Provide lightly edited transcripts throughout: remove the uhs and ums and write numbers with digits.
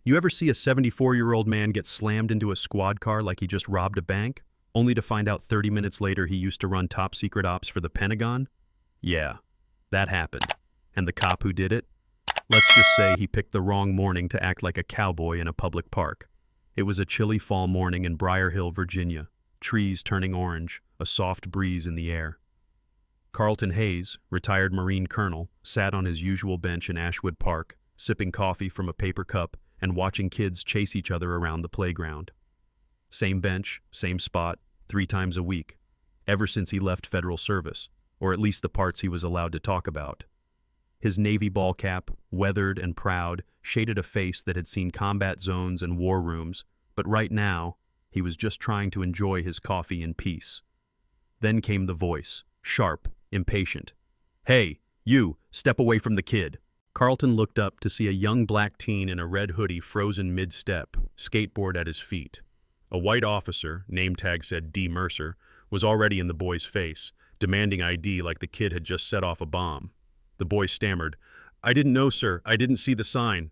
You ever see a 74-year-old man get slammed into a squad car like he just robbed a bank, only to find out 30 minutes later he used to run top-secret ops for the Pentagon? Yeah, that happened. And the cop who did it? Let's just say he picked the wrong morning to act like a cowboy in a public park. It was a chilly fall morning in Briar Hill, Virginia, trees turning orange, a soft breeze in the air. Carlton Hayes, retired Marine colonel, sat on his usual bench in Ashwood Park, sipping coffee from a paper cup and watching kids chase each other around the playground. Same bench, same spot, 3 times a week, ever since he left federal service, or at least the parts he was allowed to talk about. His Navy ball cap, weathered and proud, shaded a face that had seen combat zones and war rooms, but right now, he was just trying to enjoy his coffee in peace. Then came the voice, sharp, impatient. "Hey, you, step away from the kid." Carlton looked up to see a young black teen in a red hoodie frozen mid-step, skateboard at his feet. A white officer, name tag said D. Mercer, was already in the boy's face, demanding ID like the kid had just set off a bomb. The boy stammered, "I didn't know, sir. I didn't see the sign."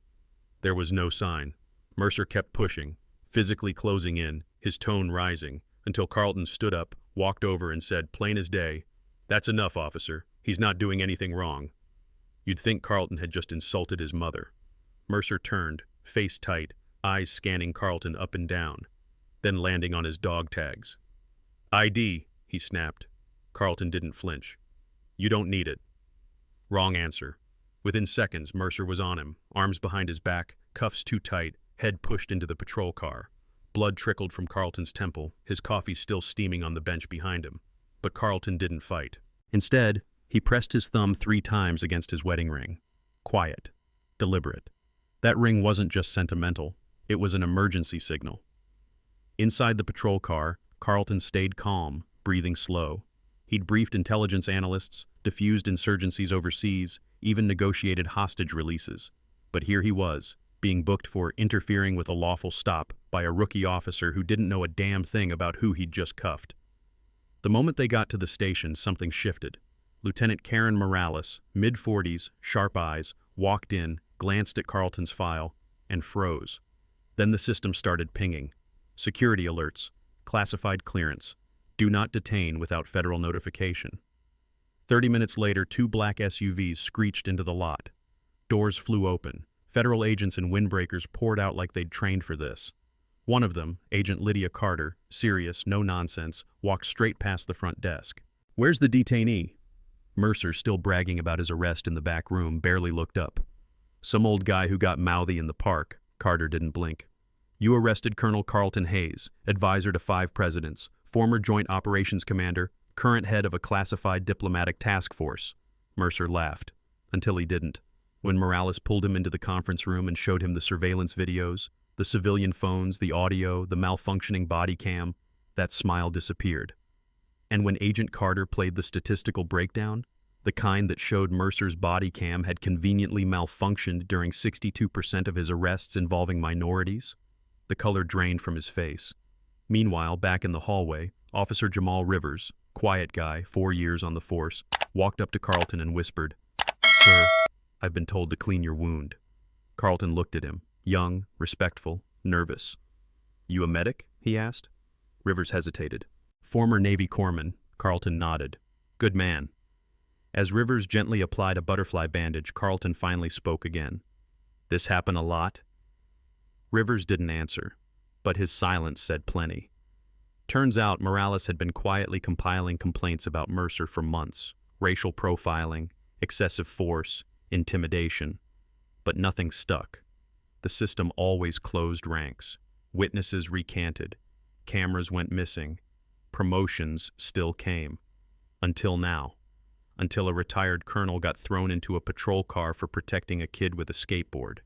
There was no sign. Mercer kept pushing, physically closing in, his tone rising, until Carlton stood up, walked over and said, plain as day, "That's enough, officer. He's not doing anything wrong." You'd think Carlton had just insulted his mother. Mercer turned, face tight, eyes scanning Carlton up and down, then landing on his dog tags. "ID," he snapped. Carlton didn't flinch. "You don't need it." Wrong answer. Within seconds, Mercer was on him, arms behind his back, cuffs too tight, head pushed into the patrol car. Blood trickled from Carlton's temple, his coffee still steaming on the bench behind him. But Carlton didn't fight. Instead, he pressed his thumb 3 times against his wedding ring. Quiet. Deliberate. That ring wasn't just sentimental. It was an emergency signal. Inside the patrol car, Carlton stayed calm, breathing slow. He'd briefed intelligence analysts, diffused insurgencies overseas, even negotiated hostage releases. But here he was, being booked for interfering with a lawful stop by a rookie officer who didn't know a damn thing about who he'd just cuffed. The moment they got to the station, something shifted. Lieutenant Karen Morales, mid-40s, sharp eyes, walked in, glanced at Carlton's file, and froze. Then the system started pinging. Security alerts, classified clearance, do not detain without federal notification. 30 minutes later, 2 black SUVs screeched into the lot. Doors flew open. Federal agents in windbreakers poured out like they'd trained for this. One of them, Agent Lydia Carter, serious, no nonsense, walked straight past the front desk. "Where's the detainee?" Mercer, still bragging about his arrest in the back room, barely looked up. "Some old guy who got mouthy in the park." Carter didn't blink. "You arrested Colonel Carlton Hayes, advisor to 5 presidents, former Joint Operations Commander, current head of a classified diplomatic task force." Mercer laughed, until he didn't. When Morales pulled him into the conference room and showed him the surveillance videos, the civilian phones, the audio, the malfunctioning body cam, that smile disappeared. And when Agent Carter played the statistical breakdown, the kind that showed Mercer's body cam had conveniently malfunctioned during 62% of his arrests involving minorities, the color drained from his face. Meanwhile, back in the hallway, Officer Jamal Rivers, quiet guy, 4 years on the force, walked up to Carlton and whispered, "Sir, I've been told to clean your wound." Carlton looked at him, young, respectful, nervous. "You a medic?" he asked. Rivers hesitated. "Former Navy corpsman," Carlton nodded. "Good man." As Rivers gently applied a butterfly bandage, Carlton finally spoke again. "This happen a lot?" Rivers didn't answer, but his silence said plenty. Turns out Morales had been quietly compiling complaints about Mercer for months. Racial profiling, excessive force, intimidation. But nothing stuck. The system always closed ranks. Witnesses recanted. Cameras went missing. Promotions still came. Until now. Until a retired colonel got thrown into a patrol car for protecting a kid with a skateboard.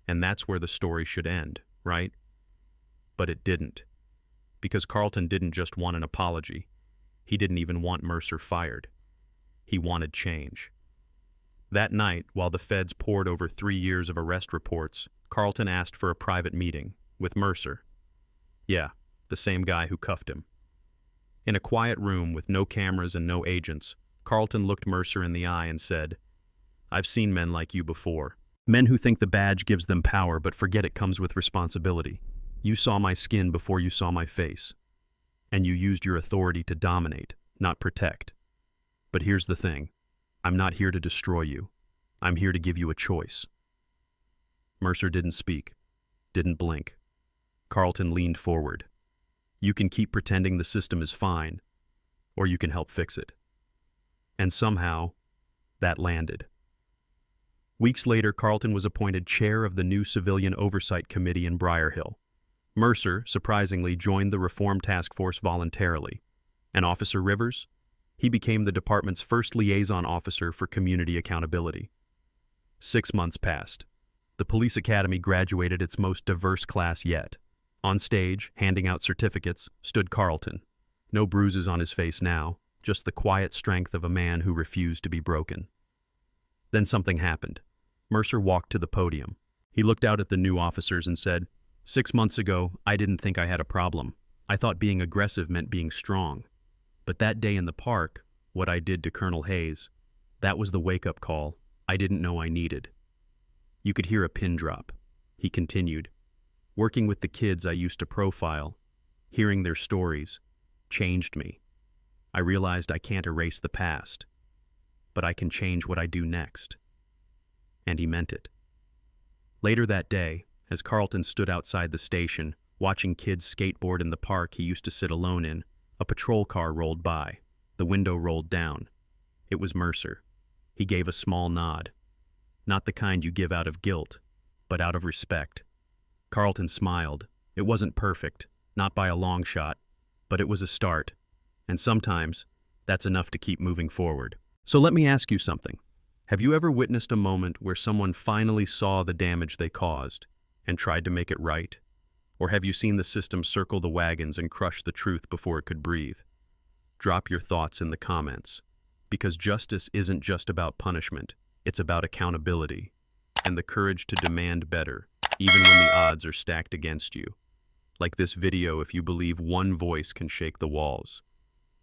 And that's where the story should end, right? But it didn't. Because Carlton didn't just want an apology. He didn't even want Mercer fired. He wanted change. That night, while the feds poured over 3 years of arrest reports, Carlton asked for a private meeting with Mercer. Yeah, the same guy who cuffed him. In a quiet room with no cameras and no agents, Carlton looked Mercer in the eye and said, "I've seen men like you before. Men who think the badge gives them power but forget it comes with responsibility. You saw my skin before you saw my face. And you used your authority to dominate, not protect. But here's the thing. I'm not here to destroy you. I'm here to give you a choice. Mercer didn't speak, didn't blink. Carlton leaned forward. You can keep pretending the system is fine, or you can help fix it. And somehow, that landed. Weeks later, Carlton was appointed chair of the new Civilian Oversight Committee in Briar Hill. Mercer, surprisingly, joined the Reform Task Force voluntarily. And Officer Rivers? He became the department's first liaison officer for community accountability. 6 months passed. The police academy graduated its most diverse class yet. On stage, handing out certificates, stood Carlton. No bruises on his face now, just the quiet strength of a man who refused to be broken. Then something happened. Mercer walked to the podium. He looked out at the new officers and said, 6 months ago, I didn't think I had a problem. I thought being aggressive meant being strong. But that day in the park, what I did to Colonel Hayes, that was the wake-up call I didn't know I needed. You could hear a pin drop. He continued, working with the kids I used to profile, hearing their stories, changed me. I realized I can't erase the past, but I can change what I do next. And he meant it. Later that day, as Carlton stood outside the station, watching kids skateboard in the park he used to sit alone in, a patrol car rolled by. The window rolled down. It was Mercer. He gave a small nod. Not the kind you give out of guilt, but out of respect. Carlton smiled. It wasn't perfect, not by a long shot, but it was a start. And sometimes, that's enough to keep moving forward. So let me ask you something. Have you ever witnessed a moment where someone finally saw the damage they caused and tried to make it right? Or have you seen the system circle the wagons and crush the truth before it could breathe? Drop your thoughts in the comments, because justice isn't just about punishment, it's about accountability and the courage to demand better, even when the odds are stacked against you. Like this video if you believe one voice can shake the walls.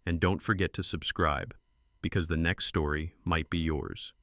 And don't forget to subscribe, because the next story might be yours.